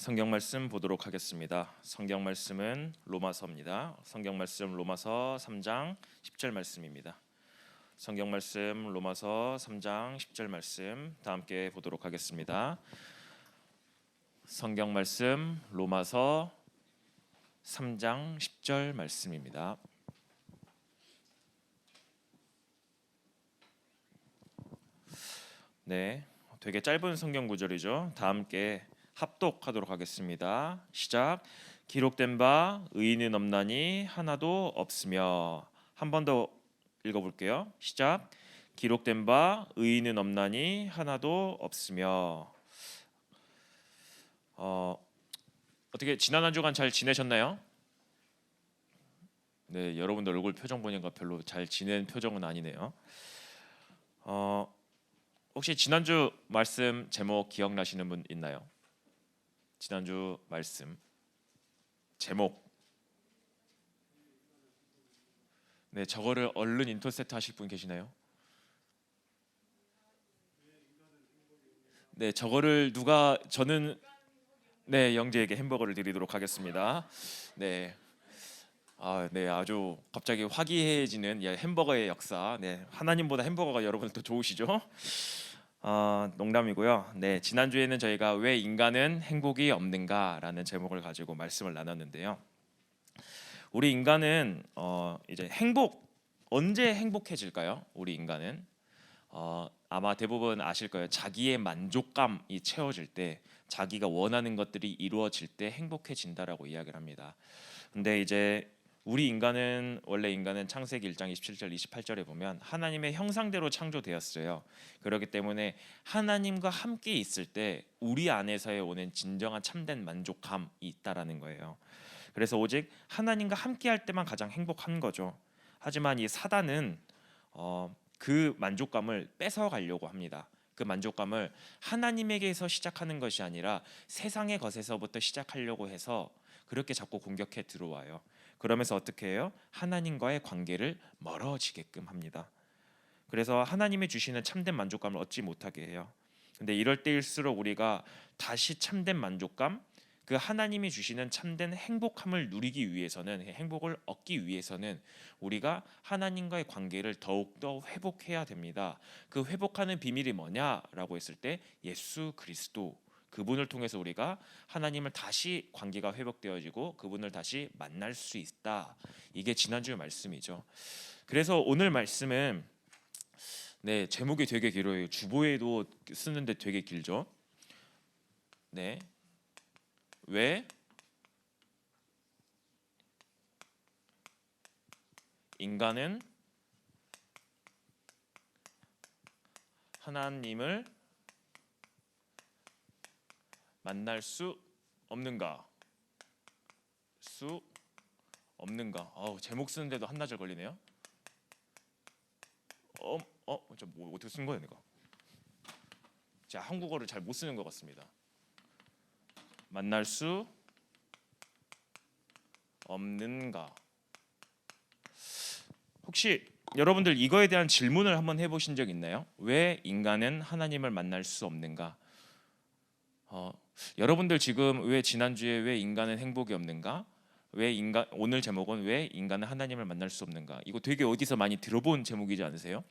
성경 말씀 보도록 하겠습니다. 성경 말씀은 로마서입니다. 성경 말씀 로마서 3장 10절 말씀입니다. 성경 말씀 로마서 3장 10절 말씀 다 함께 보도록 하겠습니다. 성경 말씀 로마서 3장 10절 말씀입니다. 네, 되게 짧은 성경 구절이죠. 다 함께 합독하도록 하겠습니다. 시작. 기록된 바 의인은 없나니 하나도 없으며. 한 번 더 읽어볼게요. 시작. 기록된 바 의인은 없나니 하나도 없으며. 어떻게 지난 한 주간 잘 지내셨나요? 네, 여러분들 얼굴 표정 보니까 별로 잘 지낸 표정은 아니네요. 혹시 지난주 말씀 제목 기억나시는 분 있나요? 지난주 말씀 제목. 네, 저거를 얼른 인터셉트 하실 분 계시나요? 네, 저거를 누가 저는 네, 영재에게 햄버거를 드리도록 하겠습니다. 네. 네, 아주 갑자기 화기애애해지는 햄버거의 역사. 네, 하나님보다 햄버거가 여러분 더 좋으시죠? 농담이고요. 네, 지난주에는 저희가 왜 인간은 행복이 없는가라는 제목을 가지고 말씀을 나눴는데요. 우리 인간은 이제 언제 행복해질까요? 우리 인간은 아마 대부분 아실 거예요. 자기의 만족감이 채워질 때, 자기가 원하는 것들이 이루어질 때 행복해진다라고 이야기를 합니다. 근데 이제 우리 인간은 원래 인간은 창세기 1장 27절 28절에 보면 하나님의 형상대로 창조되었어요. 그렇기 때문에 하나님과 함께 있을 때 우리 안에서의 오는 진정한 참된 만족감이 있다라는 거예요. 그래서 오직 하나님과 함께 할 때만 가장 행복한 거죠. 하지만 이 사단은 그 만족감을 뺏어가려고 합니다. 그 만족감을 하나님에게서 시작하는 것이 아니라 세상의 것에서부터 시작하려고 해서 그렇게 자꾸 공격해 들어와요. 그러면서 어떻게 해요? 하나님과의 관계를 멀어지게끔 합니다. 그래서 하나님이 주시는 참된 만족감을 얻지 못하게 해요. 근데 이럴 때일수록 우리가 다시 참된 만족감, 그 하나님이 주시는 참된 행복함을 누리기 위해서는, 행복을 얻기 위해서는 우리가 하나님과의 관계를 더욱더 회복해야 됩니다. 그 회복하는 비밀이 뭐냐라고 했을 때 예수 그리스도, 그분을 통해서 우리가 하나님을 다시 관계가 회복되어지고 그분을 다시 만날 수 있다. 이게 지난주의 말씀이죠. 그래서 오늘 말씀은 네, 제목이 되게 길어요. 주보에도 쓰는데 되게 길죠. 네, 왜 인간은 하나님을 만날 수 없는가? 제목 쓰는데도 한나절 걸리네요. 뭐 어떻게 쓴 거예요, 내가? 제가 한국어를 잘 못 쓰는 것 같습니다. 만날 수 없는가? 혹시 여러분들 이거에 대한 질문을 한번 해보신 적 있나요? 왜 인간은 하나님을 만날 수 없는가? 여러분들 지금 왜 지난주에 왜 인간은 행복이 없는가? 오늘 제목은 왜 인간은 하나님을 만날 수 없는가? 이거 되게 어디서 많이 들어본 제목이지 않으세요?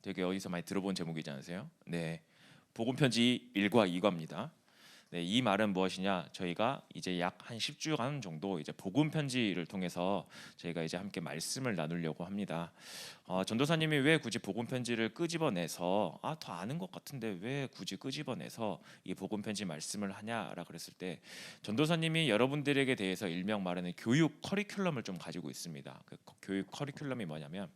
되게 어디서 많이 들어본 제목이지 않으세요? 네, 복음 편지 1과 2과입니다. 네, 이 말은 무엇이냐? 저희가 이제 약 한 10주간 정도 이제 복음 편지를 통해서 저희가 이제 함께 말씀을 나누려고 합니다. 전도사님이 왜 굳이 복음 편지를 끄집어내서 더 아는 것 같은데 왜 굳이 끄집어내서 이 복음 편지 말씀을 하냐라 그랬을 때, 전도사님이 여러분들에게 대해서 일명 말하는 교육 커리큘럼을 좀 가지고 있습니다. 그 교육 커리큘럼이 뭐냐면,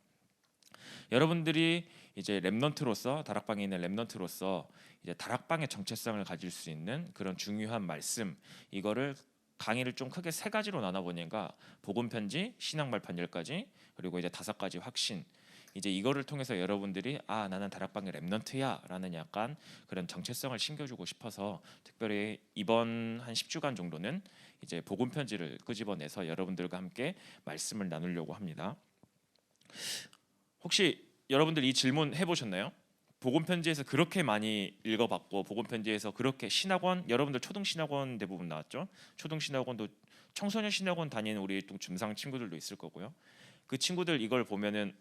여러분들이 이제 렘넌트로서, 다락방에 있는 렘넌트로서 이제 다락방의 정체성을 가질 수 있는 그런 중요한 말씀, 이거를 강의를 좀 크게 세 가지로 나눠 보니까 복음 편지, 신앙 발판 10가지, 그리고 이제 5가지 확신. 이제 이거를 통해서 여러분들이 나는 다락방의 렘넌트야라는 약간 그런 정체성을 심겨주고 싶어서 특별히 이번 한 10주간 정도는 이제 복음 편지를 끄집어내서 여러분들과 함께 말씀을 나누려고 합니다. 혹시 여러분들 이 질문 해보셨나요? 복음 편지에서 그렇게 많이 읽어봤고 복음 편지에서 그렇게 신학원 여러분들 초등 신학원 대부분 나왔죠. 초등 신학원도 청소년 신학원 다니는 우리 또 중상 친구들도 있을 거고요. 그 친구들 이걸 보면은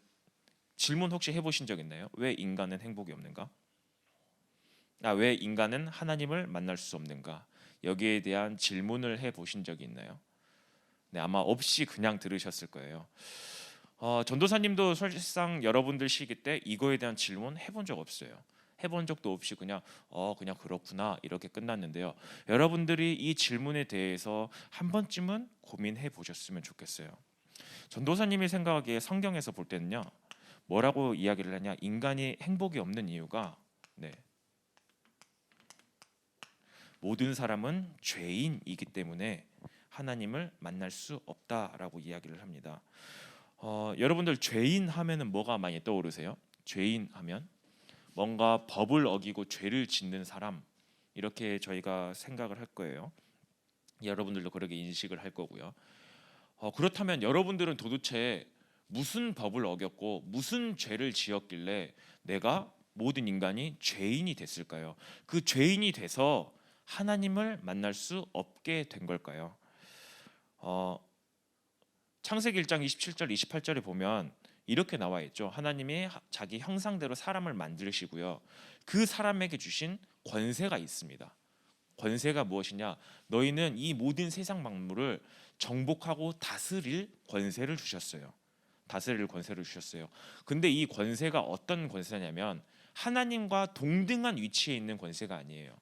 질문 혹시 해보신 적 있나요? 왜 인간은 행복이 없는가? 왜 인간은 하나님을 만날 수 없는가? 여기에 대한 질문을 해보신 적이 있나요? 네, 아마 없이 그냥 들으셨을 거예요. 전도사님도 사실상 여러분들 시기 때 이거에 대한 질문 해본 적 없어요. 해본 적도 없이 그냥 그렇구나 이렇게 끝났는데요. 여러분들이 이 질문에 대해서 한 번쯤은 고민해 보셨으면 좋겠어요. 전도사님이 생각하기에 성경에서 볼 때는요, 뭐라고 이야기를 하냐? 인간이 행복이 없는 이유가 네, 모든 사람은 죄인이기 때문에 하나님을 만날 수 없다라고 이야기를 합니다. 여러분들 죄인 하면은 뭐가 많이 떠오르세요? 죄인 하면 뭔가 법을 어기고 죄를 짓는 사람 이렇게 저희가 생각을 할 거예요. 여러분들도 그렇게 인식을 할 거고요. 그렇다면 여러분들은 도대체 무슨 법을 어겼고 무슨 죄를 지었길래 내가 모든 인간이 죄인이 됐을까요? 그 죄인이 돼서 하나님을 만날 수 없게 된 걸까요? 어, 창세기 1장 27절 28절에 보면 이렇게 나와 있죠. 하나님이 자기 형상대로 사람을 만드시고요. 그 사람에게 주신 권세가 있습니다. 권세가 무엇이냐? 너희는 이 모든 세상 만물을 정복하고 다스릴 권세를 주셨어요. 다스릴 권세를 주셨어요. 근데 이 권세가 어떤 권세냐면 하나님과 동등한 위치에 있는 권세가 아니에요.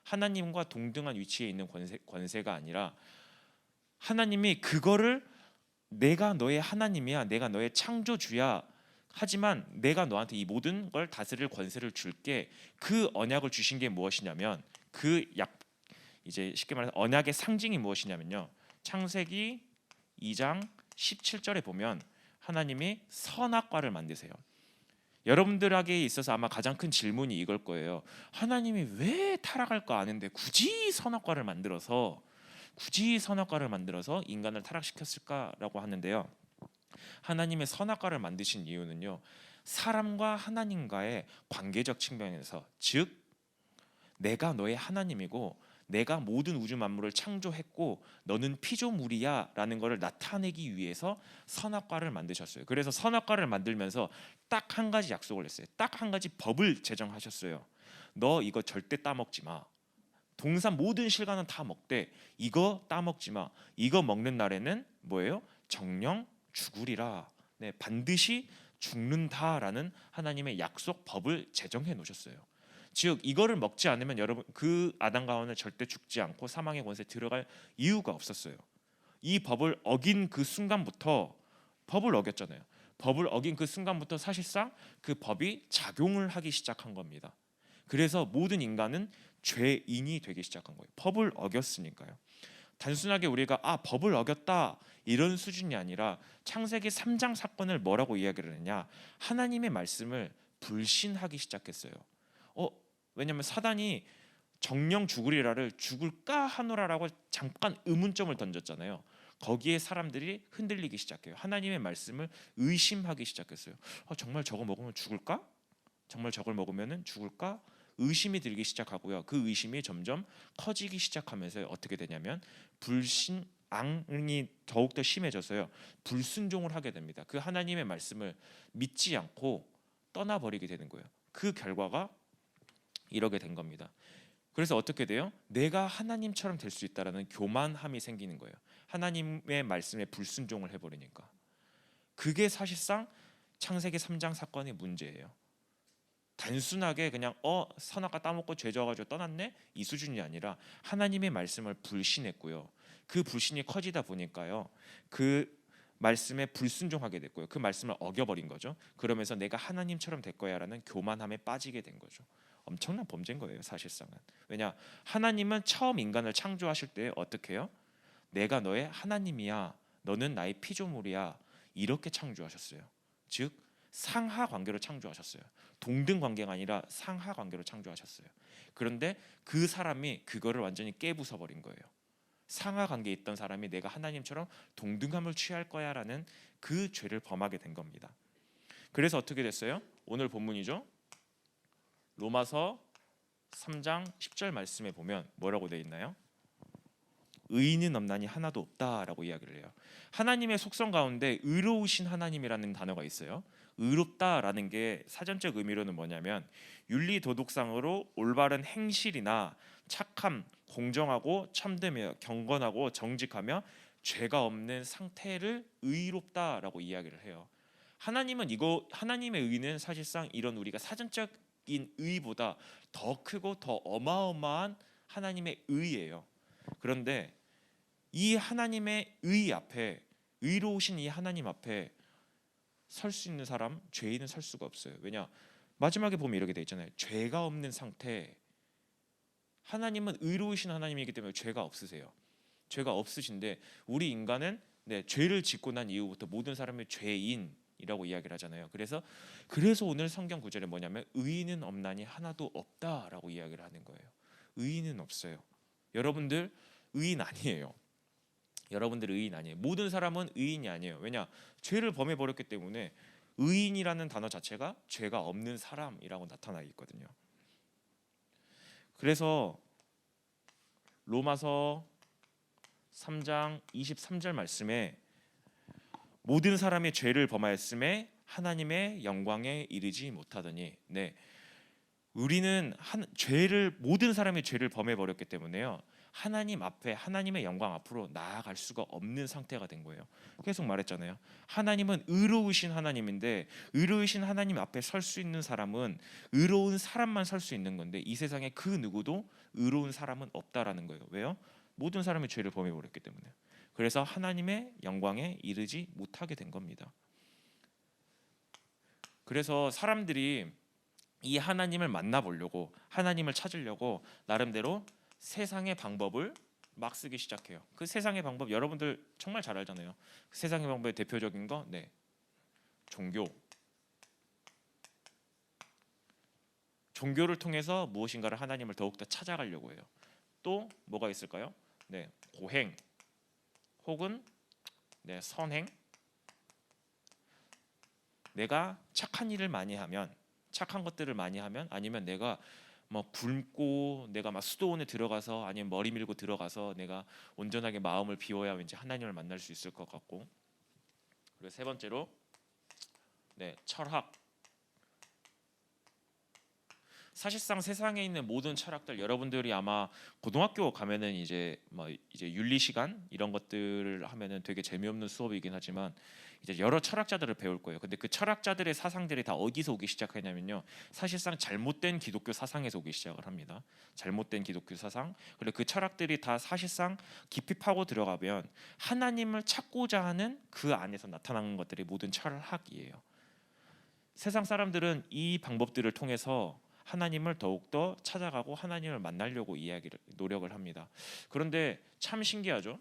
하나님과 동등한 위치에 있는 권세가 아니라 하나님이 그거를 내가 너의 하나님이야, 내가 너의 창조주야. 하지만 내가 너한테 이 모든 걸 다스릴 권세를 줄게. 그 언약을 주신 게 무엇이냐면 이제 쉽게 말해서 언약의 상징이 무엇이냐면요. 창세기 2장 17절에 보면 하나님이 선악과를 만드세요. 여러분들에게 있어서 아마 가장 큰 질문이 이걸 거예요. 하나님이 왜 타락할 거 아는데 굳이 선악과를 만들어서 인간을 타락시켰을까라고 하는데요. 하나님의 선악과를 만드신 이유는요. 사람과 하나님과의 관계적 측면에서, 즉 내가 너의 하나님이고 내가 모든 우주 만물을 창조했고 너는 피조물이야라는 것을 나타내기 위해서 선악과를 만드셨어요. 그래서 선악과를 만들면서 딱 한 가지 약속을 했어요. 딱 한 가지 법을 제정하셨어요. 너 이거 절대 따먹지 마. 동산 모든 실과는 다 먹되 이거 따먹지 마. 이거 먹는 날에는 뭐예요? 정령 죽으리라. 네, 반드시 죽는다라는 하나님의 약속 법을 제정해 놓으셨어요. 즉 이거를 먹지 않으면 여러분 그 아담과 하와는 절대 죽지 않고 사망의 권세에 들어갈 이유가 없었어요. 이 법을 어긴 그 순간부터 법을 어겼잖아요. 법을 어긴 그 순간부터 사실상 그 법이 작용을 하기 시작한 겁니다. 그래서 모든 인간은 죄인이 되기 시작한 거예요. 법을 어겼으니까요. 단순하게 우리가 법을 어겼다 이런 수준이 아니라 창세기 3장 사건을 뭐라고 이야기를 했냐? 하나님의 말씀을 불신하기 시작했어요. 왜냐하면 사단이 정령 죽으리라를 죽을까 하노라라고 잠깐 의문점을 던졌잖아요. 거기에 사람들이 흔들리기 시작해요. 하나님의 말씀을 의심하기 시작했어요. 정말 저거 먹으면 죽을까? 정말 저걸 먹으면 죽을까? 의심이 들기 시작하고요. 그 의심이 점점 커지기 시작하면서 어떻게 되냐면 불신앙이 더욱더 심해져서요. 불순종을 하게 됩니다. 그 하나님의 말씀을 믿지 않고 떠나버리게 되는 거예요. 그 결과가 이러게 된 겁니다. 그래서 어떻게 돼요? 내가 하나님처럼 될 수 있다라는 교만함이 생기는 거예요. 하나님의 말씀에 불순종을 해버리니까. 그게 사실상 창세기 3장 사건의 문제예요. 단순하게 그냥 선악과 따먹고 죄 져가지고 떠났네 이 수준이 아니라 하나님의 말씀을 불신했고요. 그 불신이 커지다 보니까요. 그 말씀에 불순종하게 됐고요. 그 말씀을 어겨버린 거죠. 그러면서 내가 하나님처럼 될 거야라는 교만함에 빠지게 된 거죠. 엄청난 범죄인 거예요, 사실상은. 왜냐? 하나님은 처음 인간을 창조하실 때 어떻게 해요? 내가 너의 하나님이야. 너는 나의 피조물이야. 이렇게 창조하셨어요. 즉 상하 관계로 창조하셨어요. 동등 관계가 아니라 상하 관계로 창조하셨어요. 그런데 그 사람이 그거를 완전히 깨부숴 버린 거예요. 상하 관계에 있던 사람이 내가 하나님처럼 동등함을 취할 거야라는 그 죄를 범하게 된 겁니다. 그래서 어떻게 됐어요? 오늘 본문이죠. 로마서 3장 10절 말씀에 보면 뭐라고 되어 있나요? 의인은 없나니 하나도 없다라고 이야기를 해요. 하나님의 속성 가운데 의로우신 하나님이라는 단어가 있어요. 의롭다라는 게 사전적 의미로는 뭐냐면 윤리 도덕상으로 올바른 행실이나 착함, 공정하고 참되며 경건하고 정직하며 죄가 없는 상태를 의롭다라고 이야기를 해요. 하나님의 의는 사실상 이런 우리가 사전적인 의보다 더 크고 더 어마어마한 하나님의 의예요. 그런데 이 하나님의 의 앞에, 의로우신 이 하나님 앞에 설 수 있는 사람, 죄인은 설 수가 없어요. 왜냐? 마지막에 보면 이렇게 돼 있잖아요. 죄가 없는 상태. 하나님은 의로우신 하나님이기 때문에 죄가 없으세요. 죄가 없으신데 우리 인간은 죄를 짓고 난 이후부터 모든 사람이 죄인이라고 이야기를 하잖아요. 그래서 오늘 성경 구절에 뭐냐면 의인은 없나니 하나도 없다라고 이야기를 하는 거예요. 의인은 없어요. 여러분들 의인 아니에요. 여러분들 의인 아니에요. 모든 사람은 의인이 아니에요. 왜냐? 죄를 범해 버렸기 때문에 의인이라는 단어 자체가 죄가 없는 사람이라고 나타나 있거든요. 그래서 로마서 3장 23절 말씀에 모든 사람이 죄를 범하였음에 하나님의 영광에 이르지 못하더니, 우리는 모든 사람이 죄를 범해 버렸기 때문에요. 하나님 앞에, 하나님의 영광 앞으로 나아갈 수가 없는 상태가 된 거예요. 계속 말했잖아요. 하나님은 의로우신 하나님인데 의로우신 하나님 앞에 설 수 있는 사람은 의로운 사람만 설 수 있는 건데 이 세상에 그 누구도 의로운 사람은 없다라는 거예요. 왜요? 모든 사람이 죄를 범해 버렸기 때문에. 그래서 하나님의 영광에 이르지 못하게 된 겁니다. 그래서 사람들이 이 하나님을 만나보려고, 하나님을 찾으려고 나름대로 세상의 방법을 막 쓰기 시작해요. 그 세상의 방법 여러분들 정말 잘 알잖아요. 그 세상의 방법의 대표적인 거, 종교. 종교를 통해서 무엇인가를 하나님을 더욱더 찾아가려고 해요. 또 뭐가 있을까요? 고행, 혹은 선행. 내가 착한 일을 많이 하면, 착한 것들을 많이 하면, 아니면 내가 굶고 내가 수도원에 들어가서, 아니면 머리 밀고 들어가서 내가 온전하게 마음을 비워야 왠지 하나님을 만날 수 있을 것 같고. 그리고 세 번째로 철학. 사실상 세상에 있는 모든 철학들, 여러분들이 아마 고등학교 가면은 이제 윤리 시간 이런 것들을 하면은 되게 재미없는 수업이긴 하지만 이제 여러 철학자들을 배울 거예요. 근데 그 철학자들의 사상들이 다 어디서 오기 시작하냐면요, 사실상 잘못된 기독교 사상에서 오기 시작을 합니다. 잘못된 기독교 사상. 그리고 그 철학들이 다 사실상 깊이 파고 들어가면 하나님을 찾고자 하는 그 안에서 나타나는 것들이 모든 철학이에요. 세상 사람들은 이 방법들을 통해서 하나님을 더욱더 찾아가고 하나님을 만나려고 노력을 합니다. 그런데 참 신기하죠.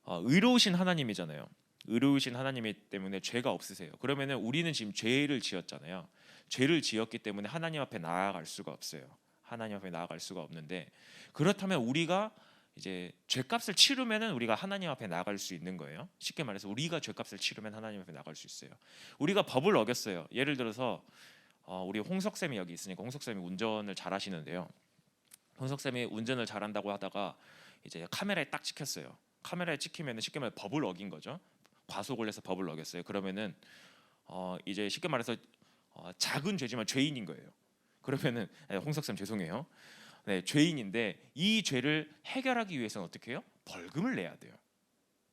의로우신 하나님이잖아요. 의로우신 하나님이기 때문에 죄가 없으세요. 그러면은 우리는 지금 죄를 지었잖아요. 죄를 지었기 때문에 하나님 앞에 나아갈 수가 없어요. 하나님 앞에 나아갈 수가 없는데, 그렇다면 우리가 이제 죄값을 치르면은 우리가 하나님 앞에 나아갈 수 있는 거예요. 쉽게 말해서 우리가 죄값을 치르면 하나님 앞에 나아갈 수 있어요. 우리가 법을 어겼어요. 예를 들어서 우리 홍석 쌤이 여기 있으니까 홍석 쌤이 운전을 잘 하시는데요. 홍석 쌤이 운전을 잘한다고 하다가 이제 카메라에 딱 찍혔어요. 카메라에 찍히면은 쉽게 말해 법을 어긴 거죠. 과속을 해서 법을 어겼어요. 그러면은 이제 쉽게 말해서 작은 죄지만 죄인인 거예요. 그러면은 홍석 쌤 죄송해요. 죄인인데 이 죄를 해결하기 위해서는 어떻게 해요? 벌금을 내야 돼요.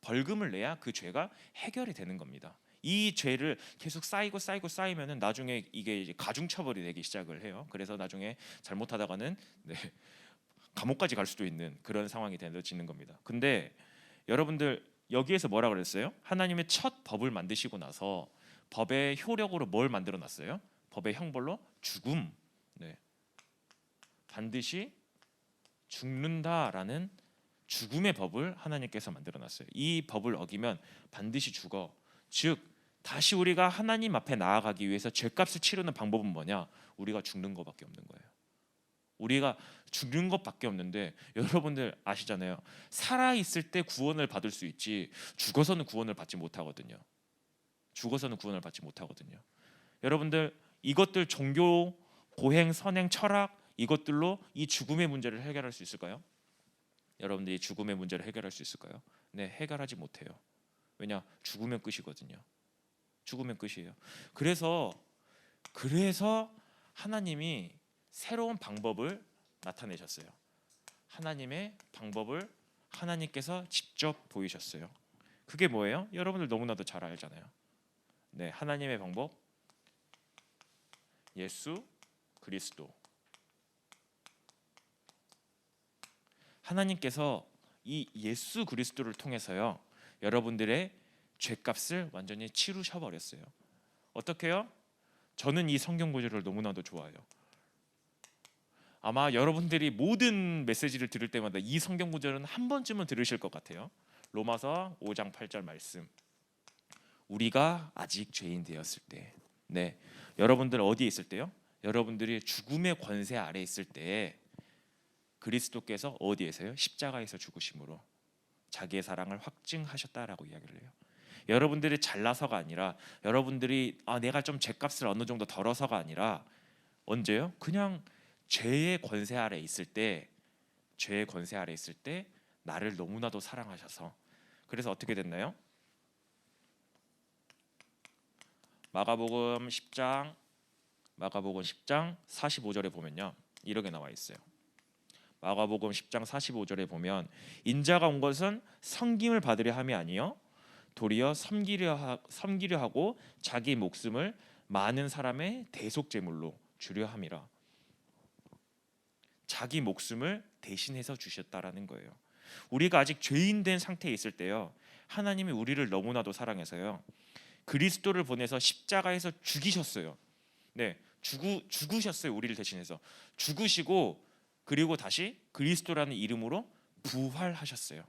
벌금을 내야 그 죄가 해결이 되는 겁니다. 이 죄를 계속 쌓이면은 나중에 이게 이제 가중처벌이 되기 시작을 해요. 그래서 나중에 잘못하다가는 감옥까지 갈 수도 있는 그런 상황이 되어지는 겁니다. 근데 여러분들 여기에서 뭐라 그랬어요? 하나님의 첫 법을 만드시고 나서 법의 효력으로 뭘 만들어 놨어요? 법의 형벌로 죽음. 반드시 죽는다라는 죽음의 법을 하나님께서 만들어 놨어요. 이 법을 어기면 반드시 죽어. 즉 다시 우리가 하나님 앞에 나아가기 위해서 죄값을 치르는 방법은 뭐냐? 우리가 죽는 것밖에 없는 거예요. 우리가 죽는 것밖에 없는데 여러분들 아시잖아요. 살아 있을 때 구원을 받을 수 있지 죽어서는 구원을 받지 못하거든요. 죽어서는 구원을 받지 못하거든요. 여러분들 이것들 종교 고행, 선행, 철학 이것들로 이 죽음의 문제를 해결할 수 있을까요? 여러분들이 죽음의 문제를 해결할 수 있을까요? 네, 해결하지 못해요. 왜냐? 죽으면 끝이거든요. 죽으면 끝이에요. 그래서 하나님이 새로운 방법을 나타내셨어요. 하나님의 방법을 하나님께서 직접 보이셨어요. 그게 뭐예요? 여러분들 너무나도 잘 알잖아요. 네, 하나님의 방법 예수 그리스도. 하나님께서 이 예수 그리스도를 통해서요, 여러분들의 죄값을 완전히 치루셔 버렸어요. 어떻게요? 저는 이 성경 구절을 너무나도 좋아해요. 아마 여러분들이 모든 메시지를 들을 때마다 이 성경 구절은 한 번쯤은 들으실 것 같아요. 로마서 5장 8절 말씀. 우리가 아직 죄인 되었을 때, 네, 여러분들 어디에 있을 때요? 여러분들이 죽음의 권세 아래 있을 때 그리스도께서 어디에서요? 십자가에서 죽으심으로 자기의 사랑을 확증하셨다라고 이야기를 해요. 여러분들이 잘나서가 아니라, 여러분들이 내가 좀 죄값을 어느 정도 덜어서가 아니라, 언제요? 그냥 죄의 권세 아래 있을 때, 나를 너무나도 사랑하셔서, 그래서 어떻게 됐나요? 마가복음 10장 45절에 보면요, 이렇게 나와 있어요. 마가복음 10장 45절에 보면, 인자가 온 것은 섬김을 받으려 함이 아니요 도리어 섬기려 하고 자기 목숨을 많은 사람의 대속 제물로 주려 함이라. 자기 목숨을 대신해서 주셨다라는 거예요. 우리가 아직 죄인 된 상태에 있을 때요, 하나님이 우리를 너무나도 사랑해서요, 그리스도를 보내서 십자가에서 죽이셨어요. 네, 죽으셨어요. 우리를 대신해서 죽으시고, 그리고 다시 그리스도라는 이름으로 부활하셨어요.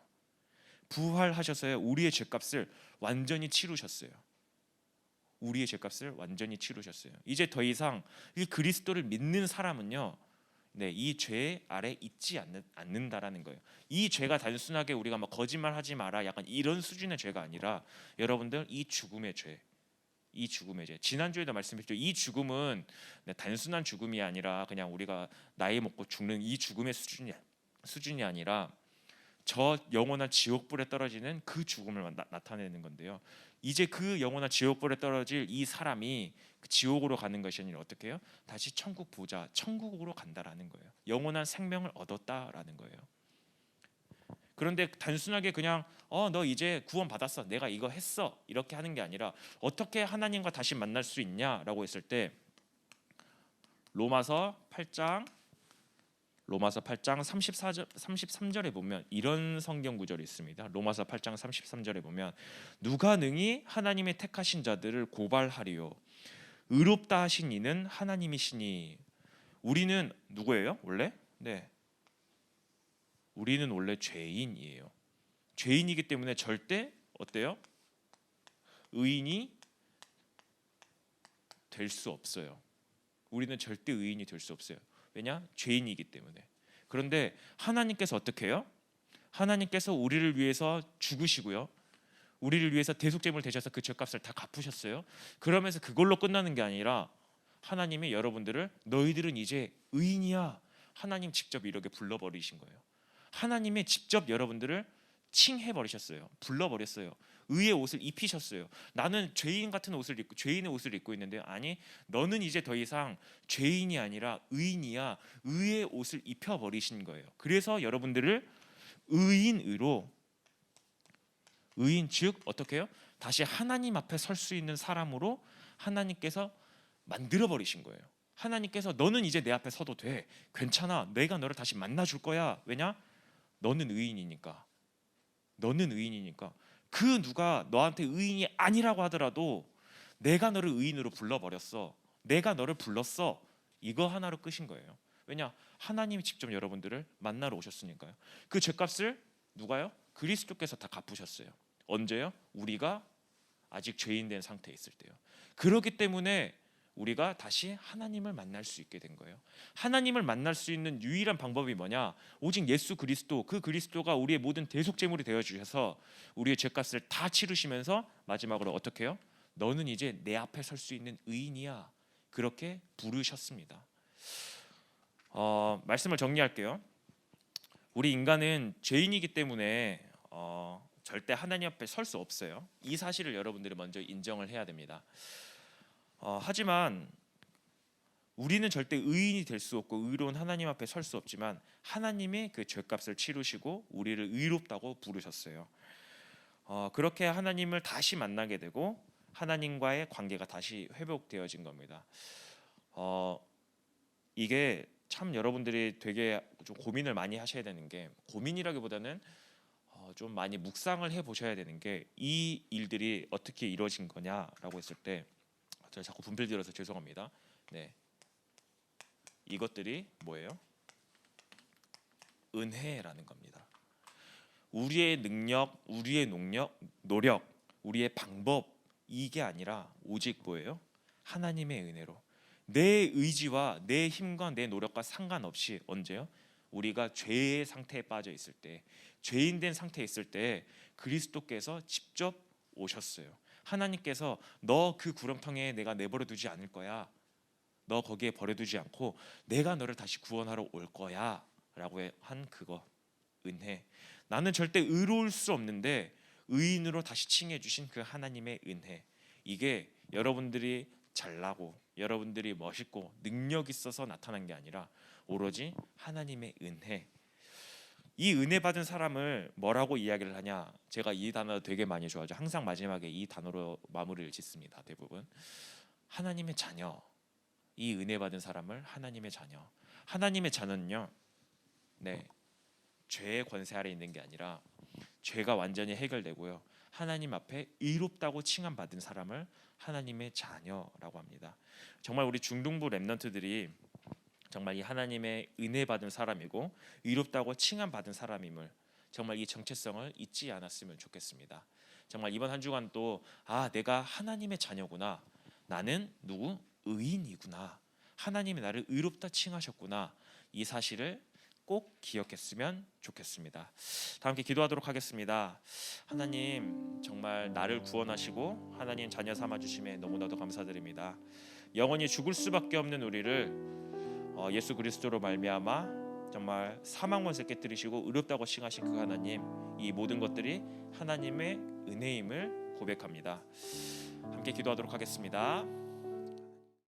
부활하셔서요, 우리의 죄값을 완전히 치루셨어요. 이제 더 이상 이 그리스도를 믿는 사람은요, 네, 이 죄 아래 있지 않는다라는 거예요. 이 죄가 단순하게 우리가 막 거짓말하지 마라 약간 이런 수준의 죄가 아니라, 여러분들 이 죽음의 죄, 지난주에도 말씀드렸죠. 이 죽음은 단순한 죽음이 아니라 그냥 우리가 나이 먹고 죽는 이 죽음의 수준이 아니라 저 영원한 지옥불에 떨어지는 그 죽음을 나타내는 건데요. 이제 그 영원한 지옥불에 떨어질 이 사람이 지옥으로 가는 것이 아니라 어떻게 해요? 다시 천국으로 간다라는 거예요. 영원한 생명을 얻었다라는 거예요. 그런데 단순하게 그냥 너 이제 구원 받았어, 내가 이거 했어, 이렇게 하는 게 아니라, 어떻게 하나님과 다시 만날 수 있냐라고 했을 때, 로마서 8장 33절에 보면 이런 성경 구절이 있습니다. 로마서 8장 33절에 보면, 누가 능히 하나님의 택하신 자들을 고발하리요, 의롭다 하신 이는 하나님이시니. 우리는 누구예요? 원래? 네, 우리는 원래 죄인이에요. 죄인이기 때문에 절대 어때요? 의인이 될 수 없어요. 우리는 절대 의인이 될 수 없어요. 왜냐? 죄인이기 때문에. 그런데 하나님께서 어떻게 해요? 하나님께서 우리를 위해서 죽으시고요, 우리를 위해서 대속제물 되셔서 그 죄값을 다 갚으셨어요. 그러면서 그걸로 끝나는 게 아니라, 하나님이 여러분들을 너희들은 이제 의인이야, 하나님 직접 이렇게 불러버리신 거예요. 하나님이 직접 여러분들을 칭해버리셨어요. 불러버렸어요. 의의 옷을 입히셨어요. 나는 죄인의 옷을 입고 있는데, 아니, 너는 이제 더 이상 죄인이 아니라 의인이야, 의의 옷을 입혀버리신 거예요. 그래서 여러분들을 의인 즉 어떻게 해요? 다시 하나님 앞에 설 수 있는 사람으로 하나님께서 만들어버리신 거예요. 하나님께서 너는 이제 내 앞에 서도 돼, 괜찮아, 내가 너를 다시 만나줄 거야. 왜냐? 너는 의인이니까. 그 누가 너한테 의인이 아니라고 하더라도 내가 너를 의인으로 불러버렸어, 내가 너를 불렀어, 이거 하나로 끝인 거예요. 왜냐? 하나님이 직접 여러분들을 만나러 오셨으니까요. 그 죄값을 누가요? 그리스도께서 다 갚으셨어요. 언제요? 우리가 아직 죄인 된 상태에 있을 때요. 그렇기 때문에 우리가 다시 하나님을 만날 수 있게 된 거예요. 하나님을 만날 수 있는 유일한 방법이 뭐냐? 오직 예수 그리스도, 그 그리스도가 우리의 모든 대속제물이 되어 주셔서 우리의 죄값을 다 치르시면서 마지막으로 어떻게 해요? 너는 이제 내 앞에 설 수 있는 의인이야, 그렇게 부르셨습니다. 말씀을 정리할게요. 우리 인간은 죄인이기 때문에 절대 하나님 앞에 설 수 없어요. 이 사실을 여러분들이 먼저 인정을 해야 됩니다. 하지만 우리는 절대 의인이 될 수 없고 의로운 하나님 앞에 설 수 없지만 하나님이 그 죄값을 치르시고 우리를 의롭다고 부르셨어요. 그렇게 하나님을 다시 만나게 되고 하나님과의 관계가 다시 회복되어진 겁니다. 이게 참 여러분들이 되게 좀 고민을 많이 하셔야 되는 게, 고민이라기보다는 좀 많이 묵상을 해 보셔야 되는 게, 이 일들이 어떻게 이루어진 거냐라고 했을 때, 제가 자꾸 분필 들어서 죄송합니다. 네, 이것들이 뭐예요? 은혜라는 겁니다. 우리의 능력, 우리의 노력, 우리의 방법, 이게 아니라 오직 뭐예요? 하나님의 은혜로, 내 의지와 내 힘과 내 노력과 상관없이, 언제요? 우리가 죄의 상태에 빠져 있을 때, 죄인 된 상태에 있을 때 그리스도께서 직접 오셨어요. 하나님께서 너 그 구렁텅이에 내가 내버려 두지 않을 거야, 너 거기에 버려두지 않고 내가 너를 다시 구원하러 올 거야 라고 한 그거, 은혜. 나는 절대 의로울 수 없는데 의인으로 다시 칭해 주신 그 하나님의 은혜, 이게 여러분들이 잘나고 여러분들이 멋있고 능력 있어서 나타난 게 아니라 오로지 하나님의 은혜. 이 은혜 받은 사람을 뭐라고 이야기를 하냐, 제가 이 단어 되게 많이 좋아하죠. 항상 마지막에 이 단어로 마무리를 짓습니다. 대부분 하나님의 자녀. 이 은혜 받은 사람을 하나님의 자녀. 하나님의 자녀는요, 네, 죄의 권세 아래 있는 게 아니라 죄가 완전히 해결되고요, 하나님 앞에 의롭다고 칭함받은 사람을 하나님의 자녀라고 합니다. 정말 우리 중등부 렘넌트들이 정말 이 하나님의 은혜 받은 사람이고 의롭다고 칭함받은 사람임을, 정말 이 정체성을 잊지 않았으면 좋겠습니다. 정말 이번 한 주간도 내가 하나님의 자녀구나, 나는 누구? 의인이구나, 하나님이 나를 의롭다 칭하셨구나, 이 사실을 꼭 기억했으면 좋겠습니다. 다 함께 기도하도록 하겠습니다. 하나님, 정말 나를 구원하시고 하나님 자녀 삼아 주심에 너무나도 감사드립니다. 영원히 죽을 수밖에 없는 우리를 예수 그리스도로 말미암아 정말 사망 권세 깨뜨리시고 의롭다고 칭하신 그 하나님, 이 모든 것들이 하나님의 은혜임을 고백합니다. 함께 기도하도록 하겠습니다.